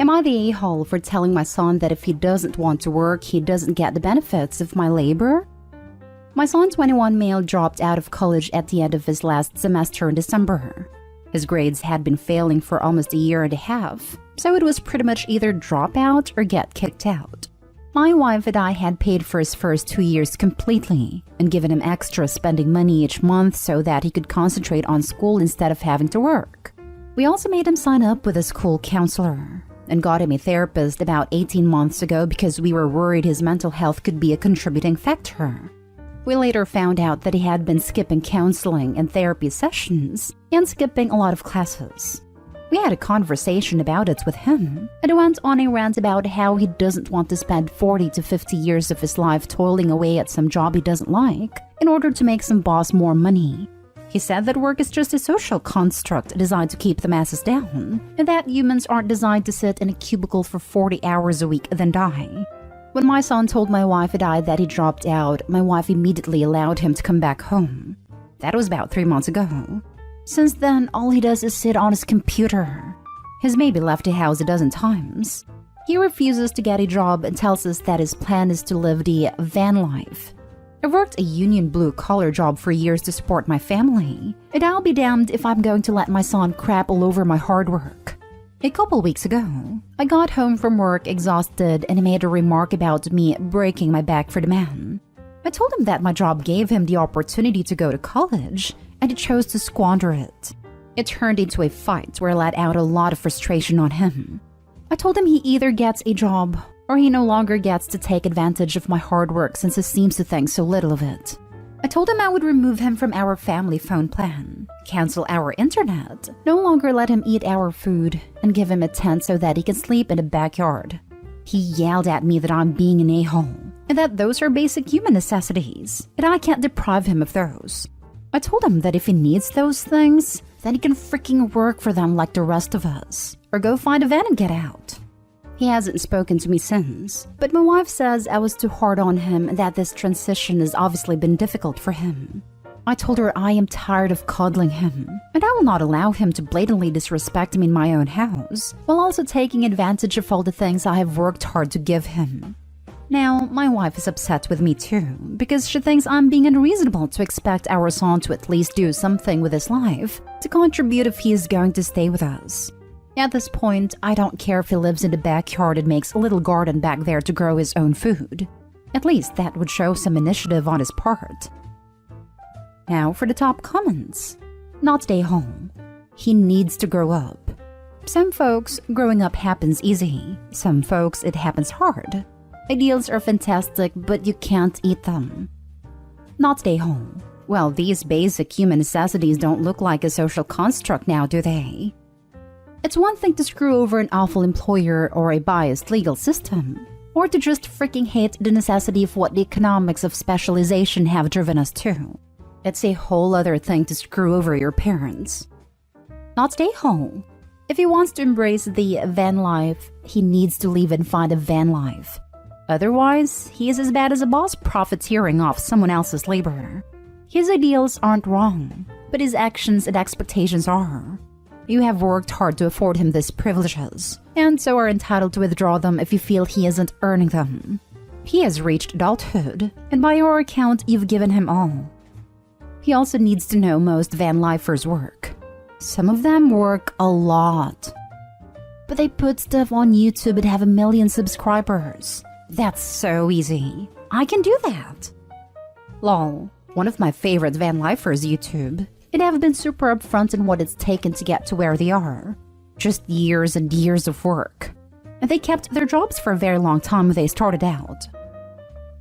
Am I the a-hole for telling my son that if he doesn't want to work, he doesn't get the benefits of my labor? My son, 21 male, dropped out of college at the end of his last semester in December. His grades had been failing for almost a year and a half, so it was pretty much either drop out or get kicked out. My wife and I had paid for his first 2 years completely and given him extra spending money each month so that he could concentrate on school instead of having to work. We also made him sign up with a school counselor and got him a therapist about 18 months ago because we were worried his mental health could be a contributing factor. We later found out that he had been skipping counseling and therapy sessions and skipping a lot of classes. We had a conversation about it with him, and he went on a rant about how he doesn't want to spend 40 to 50 years of his life toiling away at some job he doesn't like in order to make some boss more money. He said that work is just a social construct designed to keep the masses down, and that humans aren't designed to sit in a cubicle for 40 hours a week and then die. When my son told my wife and I that he dropped out, my wife immediately allowed him to come back home. That was about 3 months ago. Since then, all he does is sit on his computer. He's maybe left the house a dozen times. He refuses to get a job and tells us that his plan is to live the van life. I worked a union blue-collar job for years to support my family, and I'll be damned if I'm going to let my son crap all over my hard work. A couple weeks ago, I got home from work exhausted and he made a remark about me breaking my back for the man. I told him that my job gave him the opportunity to go to college, and he chose to squander it. It turned into a fight where I let out a lot of frustration on him. I told him he either gets a job or he no longer gets to take advantage of my hard work since he seems to think so little of it. I told him I would remove him from our family phone plan, cancel our internet, no longer let him eat our food, and give him a tent so that he can sleep in the backyard. He yelled at me that I'm being an a-hole, and that those are basic human necessities, and I can't deprive him of those. I told him that if he needs those things, then he can freaking work for them like the rest of us, or go find a van and get out. He hasn't spoken to me since, but my wife says I was too hard on him and that this transition has obviously been difficult for him. I told her I am tired of coddling him, and I will not allow him to blatantly disrespect me in my own house, while also taking advantage of all the things I have worked hard to give him. Now, my wife is upset with me too, because she thinks I'm being unreasonable to expect our son to at least do something with his life to contribute if he is going to stay with us. At this point, I don't care if he lives in the backyard and makes a little garden back there to grow his own food. At least that would show some initiative on his part. Now for the top comments. Not stay home. He needs to grow up. Some folks, growing up happens easy. Some folks, it happens hard. Ideals are fantastic, but you can't eat them. Not stay home. Well, these basic human necessities don't look like a social construct now, do they? It's one thing to screw over an awful employer or a biased legal system, or to just freaking hate the necessity of what the economics of specialization have driven us to. It's a whole other thing to screw over your parents. Not stay home. If he wants to embrace the van life, he needs to leave and find a van life. Otherwise, he is as bad as a boss profiteering off someone else's labor. His ideals aren't wrong, but his actions and expectations are. You have worked hard to afford him these privileges, and so are entitled to withdraw them if you feel he isn't earning them. He has reached adulthood, and by your account, you've given him all. He also needs to know most van lifers work. Some of them work a lot. But they put stuff on YouTube and have 1 million subscribers. That's so easy. I can do that. Lol, one of my favorite van lifers YouTube. It have been super upfront in what it's taken to get to where they are. Just years and years of work. And they kept their jobs for a very long time when they started out.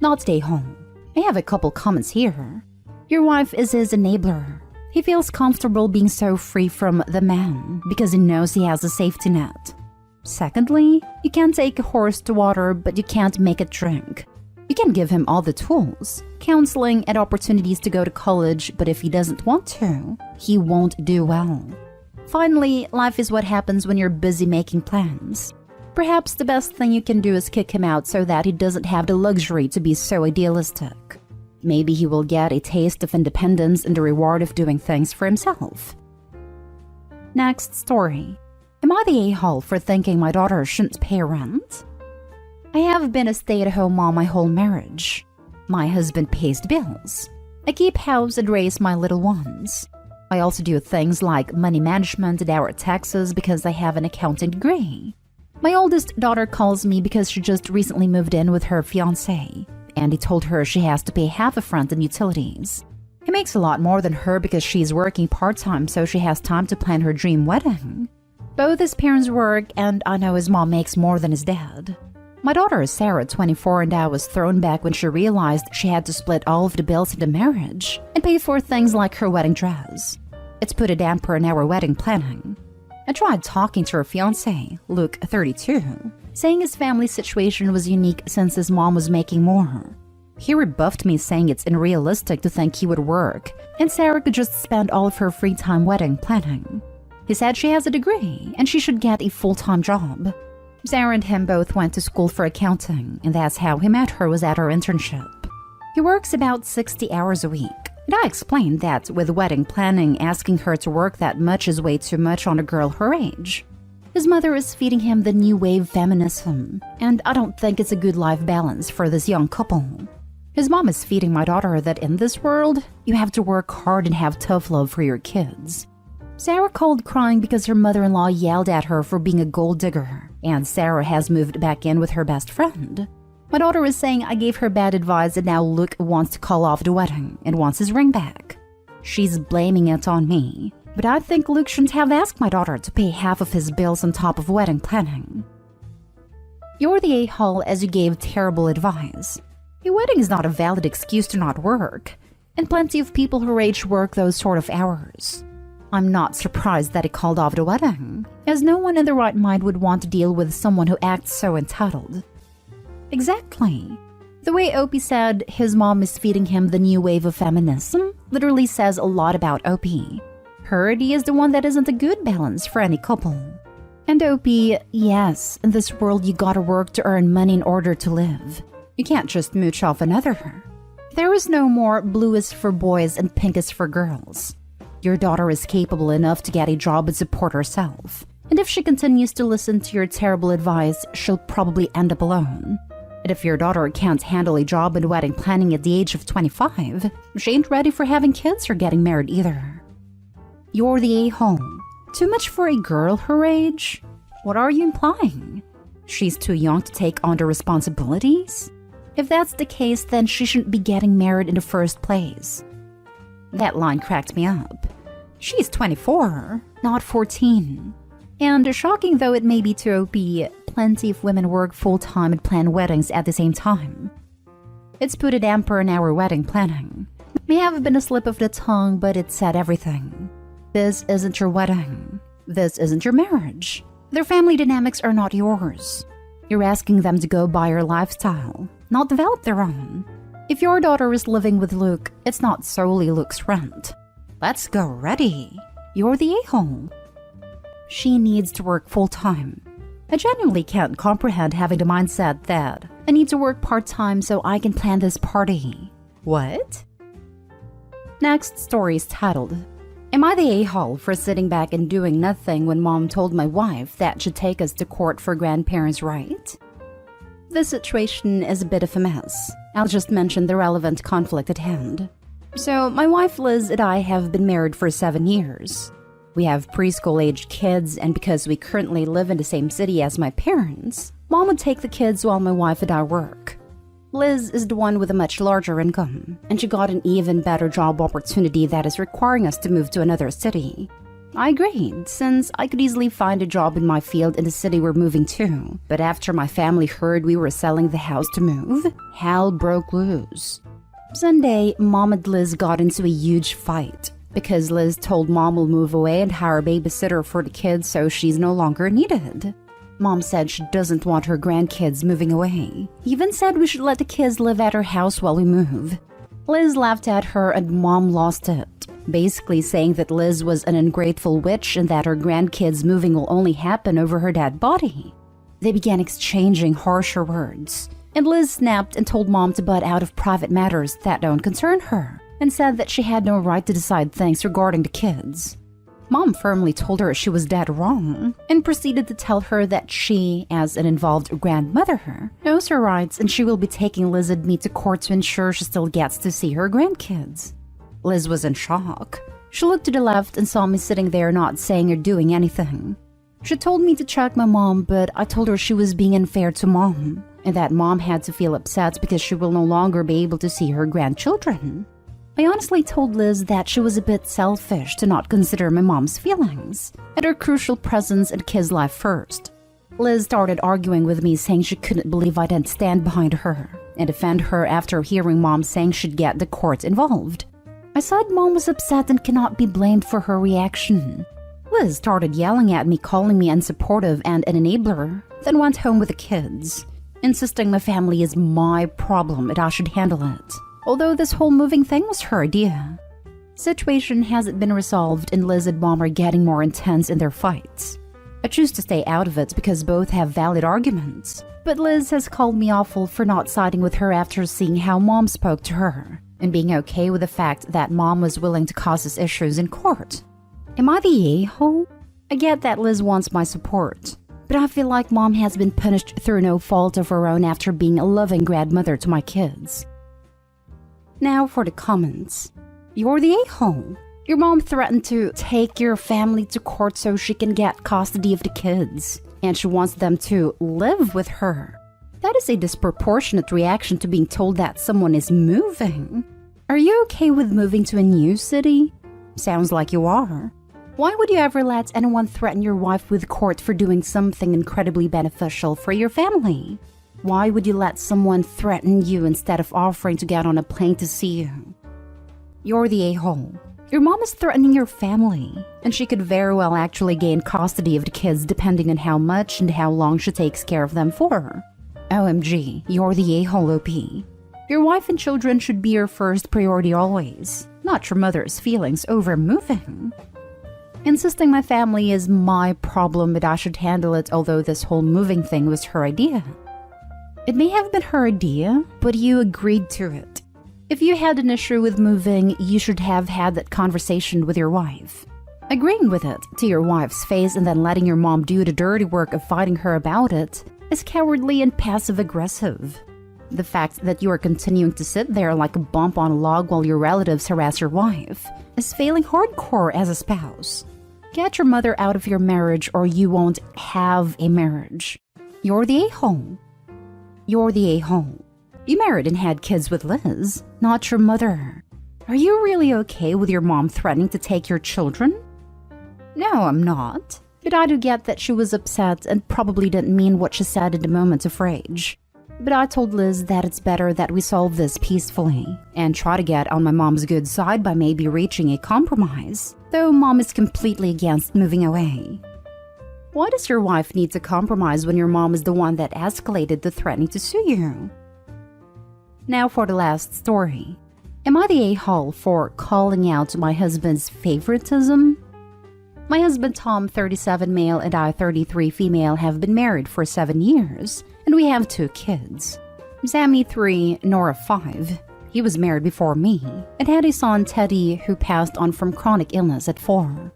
Not stay home. I have a couple comments here. Your wife is his enabler. He feels comfortable being so free from the man because he knows he has a safety net. Secondly, you can take a horse to water, but you can't make it drink. You can give him all the tools, counseling, and opportunities to go to college, but if he doesn't want to, he won't do well. Finally, life is what happens when you're busy making plans. Perhaps the best thing you can do is kick him out so that he doesn't have the luxury to be so idealistic. Maybe he will get a taste of independence and the reward of doing things for himself. Next story. Am I the a-hole for thinking my daughter shouldn't pay rent? I have been a stay-at-home mom my whole marriage. My husband pays the bills. I keep house and raise my little ones. I also do things like money management and our taxes because I have an accounting degree. My oldest daughter calls me because she just recently moved in with her fiancé, and he told her she has to pay half of rent and utilities. He makes a lot more than her because she's working part-time, so she has time to plan her dream wedding. Both his parents work, and I know his mom makes more than his dad. My daughter is Sarah, 24, and I was thrown back when she realized she had to split all of the bills in the marriage and pay for things like her wedding dress. It's put a damper on our wedding planning. I tried talking to her fiancé, Luke, 32, saying his family situation was unique since his mom was making more. He rebuffed me, saying it's unrealistic to think he would work, and Sarah could just spend all of her free time wedding planning. He said she has a degree, and she should get a full-time job. Sarah and him both went to school for accounting, and that's how he met her, was at her internship. He works about 60 hours a week, and I explained that with wedding planning, asking her to work that much is way too much on a girl her age. His mother is feeding him the new wave feminism, and I don't think it's a good life balance for this young couple. His mom is feeding my daughter that in this world, you have to work hard and have tough love for your kids. Sarah called crying because her mother-in-law yelled at her for being a gold digger, and Sarah has moved back in with her best friend. My daughter is saying I gave her bad advice and now Luke wants to call off the wedding and wants his ring back. She's blaming it on me, but I think Luke shouldn't have asked my daughter to pay half of his bills on top of wedding planning. You're the a-hole as you gave terrible advice. A wedding is not a valid excuse to not work, and plenty of people her age work those sort of hours. I'm not surprised that he called off the wedding, as no one in their right mind would want to deal with someone who acts so entitled. Exactly. The way Opie said his mom is feeding him the new wave of feminism literally says a lot about Opie. Her idea is the one that isn't a good balance for any couple. And Opie, yes, in this world you gotta work to earn money in order to live. You can't just mooch off another. There is no more blue is for boys and pink is for girls. Your daughter is capable enough to get a job and support herself. And if she continues to listen to your terrible advice, she'll probably end up alone. And if your daughter can't handle a job and wedding planning at the age of 25, she ain't ready for having kids or getting married either. You're the a-hole. Too much for a girl her age? What are you implying? She's too young to take on the responsibilities? If that's the case, then she shouldn't be getting married in the first place. That line cracked me up. She's 24, not 14. And shocking though it may be to OP, plenty of women work full-time and plan weddings at the same time. It's put a damper on our wedding planning. May have been a slip of the tongue, but it said everything. This isn't your wedding. This isn't your marriage. Their family dynamics are not yours. You're asking them to go by your lifestyle, not develop their own. If your daughter is living with Luke, it's not solely Luke's rent. Let's go ready. You're the a-hole. She needs to work full-time. I genuinely can't comprehend having the mindset that I need to work part-time so I can plan this party. What? Next story is titled, Am I the a-hole for sitting back and doing nothing when mom told my wife that she'd take us to court for grandparents' right? This situation is a bit of a mess. I'll just mention the relevant conflict at hand. So, my wife Liz and I have been married for 7 years. We have preschool-aged kids, and because we currently live in the same city as my parents, mom would take the kids while my wife and I work. Liz is the one with a much larger income, and she got an even better job opportunity that is requiring us to move to another city. I agreed, since I could easily find a job in my field in the city we're moving to. But after my family heard we were selling the house to move, hell broke loose. Sunday, Mom and Liz got into a huge fight because Liz told Mom we'll move away and hire a babysitter for the kids so she's no longer needed. Mom said she doesn't want her grandkids moving away. Even said we should let the kids live at her house while we move. Liz laughed at her and Mom lost it, basically saying that Liz was an ungrateful witch and that her grandkids moving will only happen over her dead body. They began exchanging harsher words, and Liz snapped and told Mom to butt out of private matters that don't concern her, and said that she had no right to decide things regarding the kids. Mom firmly told her she was dead wrong and proceeded to tell her that she, as an involved grandmother, knows her rights and she will be taking Liz and me to court to ensure she still gets to see her grandkids. Liz was in shock. She looked to the left and saw me sitting there not saying or doing anything. She told me to check my mom, but I told her she was being unfair to Mom and that Mom had to feel upset because she will no longer be able to see her grandchildren. I honestly told Liz that she was a bit selfish to not consider my mom's feelings and her crucial presence in kids' life first. Liz started arguing with me, saying she couldn't believe I didn't stand behind her and defend her after hearing Mom saying she'd get the court involved. I said Mom was upset and cannot be blamed for her reaction. Liz started yelling at me, calling me unsupportive and an enabler, then went home with the kids, insisting my family is my problem and I should handle it. Although this whole moving thing was her idea. Situation hasn't been resolved and Liz and Mom are getting more intense in their fights. I choose to stay out of it because both have valid arguments. But Liz has called me awful for not siding with her after seeing how Mom spoke to her and being okay with the fact that Mom was willing to cause us issues in court. Am I the a-hole? I get that Liz wants my support, but I feel like Mom has been punished through no fault of her own after being a loving grandmother to my kids. Now for the comments. You're the a-hole. Your mom threatened to take your family to court so she can get custody of the kids, and she wants them to live with her. That is a disproportionate reaction to being told that someone is moving. Are you okay with moving to a new city? Sounds like you are. Why would you ever let anyone threaten your wife with court for doing something incredibly beneficial for your family? Why would you let someone threaten you instead of offering to get on a plane to see you? You're the a-hole. Your mom is threatening your family, and she could very well actually gain custody of the kids depending on how much and how long she takes care of them for. OMG, you're the a-hole OP. Your wife and children should be your first priority always, not your mother's feelings over moving. Insisting my family is my problem but I should handle it, although this whole moving thing was her idea. It may have been her idea, but you agreed to it. If you had an issue with moving, you should have had that conversation with your wife. Agreeing with it to your wife's face and then letting your mom do the dirty work of fighting her about it is cowardly and passive-aggressive. The fact that you are continuing to sit there like a bump on a log while your relatives harass your wife is failing hardcore as a spouse. Get your mother out of your marriage or you won't have a marriage. You're the a-hole. You're the a-hole. You married and had kids with Liz, not your mother. Are you really okay with your mom threatening to take your children? No, I'm not. But I do get that she was upset and probably didn't mean what she said in the moment of rage. But I told Liz that it's better that we solve this peacefully and try to get on my mom's good side by maybe reaching a compromise, though Mom is completely against moving away. Why does your wife need to compromise when your mom is the one that escalated the threatening to sue you? Now for the last story. Am I the a-hole for calling out my husband's favoritism? My husband Tom, 37 male, and I, 33 female, have been married for 7 years, and we have 2 kids. Sammy 3, Nora 5. He was married before me, and had a son, Teddy, who passed on from chronic illness at 4.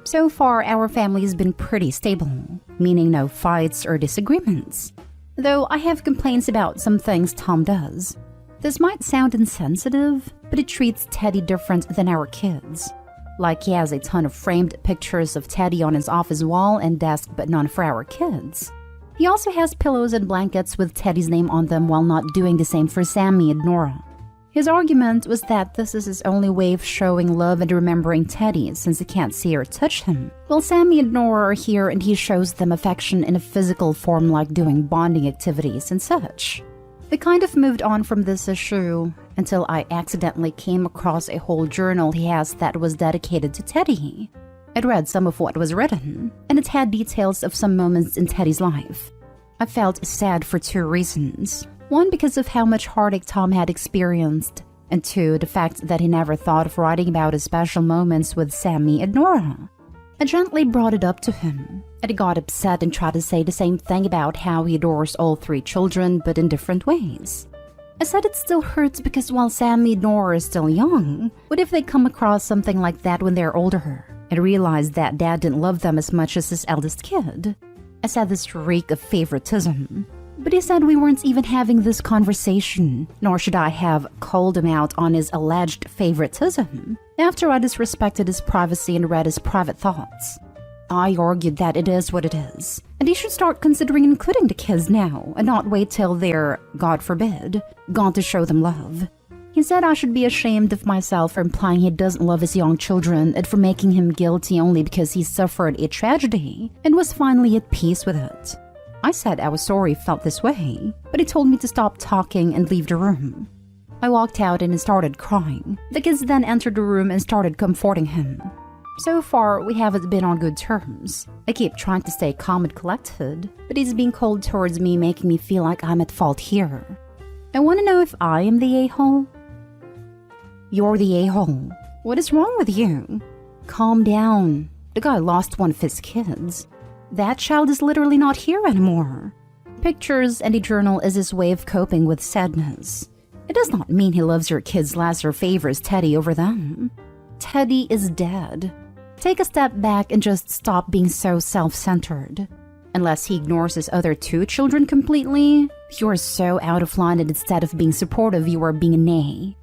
So far, our family has been pretty stable, meaning no fights or disagreements. Though I have complaints about some things Tom does. This might sound insensitive, but it treats Teddy different than our kids. Like he has a ton of framed pictures of Teddy on his office wall and desk, but none for our kids. He also has pillows and blankets with Teddy's name on them while not doing the same for Sammy and Nora. His argument was that this is his only way of showing love and remembering Teddy since he can't see or touch him. While Sammy and Nora are here and he shows them affection in a physical form like doing bonding activities and such. We kind of moved on from this issue until I accidentally came across a whole journal he has that was dedicated to Teddy. I'd read some of what was written, and it had details of some moments in Teddy's life. I felt sad for 2 reasons. 1, because of how much heartache Tom had experienced, and 2, the fact that he never thought of writing about his special moments with Sammy and Nora. I gently brought it up to him, and he got upset and tried to say the same thing about how he adores all 3 children, but in different ways. I said it still hurts because while Sammy and Nora are still young, what if they come across something like that when they're older? and realized that dad didn't love them as much as his eldest kid. I said this reek of favoritism. But he said we weren't even having this conversation, nor should I have called him out on his alleged favoritism after I disrespected his privacy and read his private thoughts. I argued that it is what it is, and he should start considering including the kids now and not wait till they're, God forbid, gone to show them love. He said I should be ashamed of myself for implying he doesn't love his young children and for making him guilty only because he suffered a tragedy and was finally at peace with it. I said I was sorry he felt this way, but he told me to stop talking and leave the room. I walked out and he started crying. The kids then entered the room and started comforting him. So far, we haven't been on good terms. I keep trying to stay calm and collected, but he's being cold towards me, making me feel like I'm at fault here. I want to know if I am the a-hole. You're the a-hole. What is wrong with you? Calm down. The guy lost one of his kids. That child is literally not here anymore. Pictures and a journal is his way of coping with sadness. It does not mean he loves your kids less or favors Teddy over them. Teddy is dead. Take a step back and just stop being so self-centered. Unless he ignores his other two children completely, you're so out of line that instead of being supportive, you are being a nay.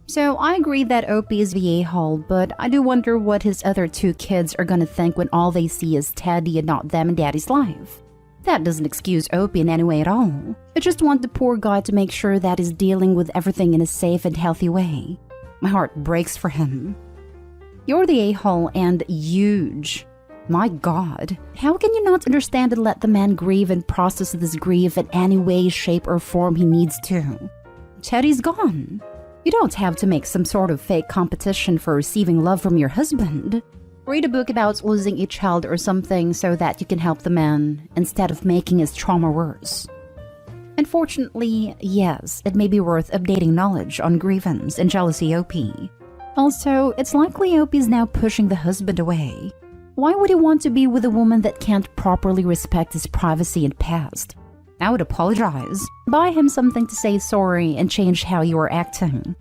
So I agree that Opie is the a-hole, but I do wonder what his other two kids are gonna think when all they see is Teddy and not them in Daddy's life. That doesn't excuse Opie in any way at all. I just want the poor guy to make sure that he's dealing with everything in a safe and healthy way. My heart breaks for him. You're the a-hole and huge. My God, how can you not understand and let the man grieve and process this grief in any way, shape, or form he needs to? Teddy's gone. You don't have to make some sort of fake competition for receiving love from your husband. Read a book about losing a child or something so that you can help the man instead of making his trauma worse. Unfortunately, yes, it may be worth updating knowledge on grievance and jealousy OP. Also, it's likely OP is now pushing the husband away. Why would he want to be with a woman that can't properly respect his privacy and past? I would apologize, buy him something to say sorry, and change how you are acting.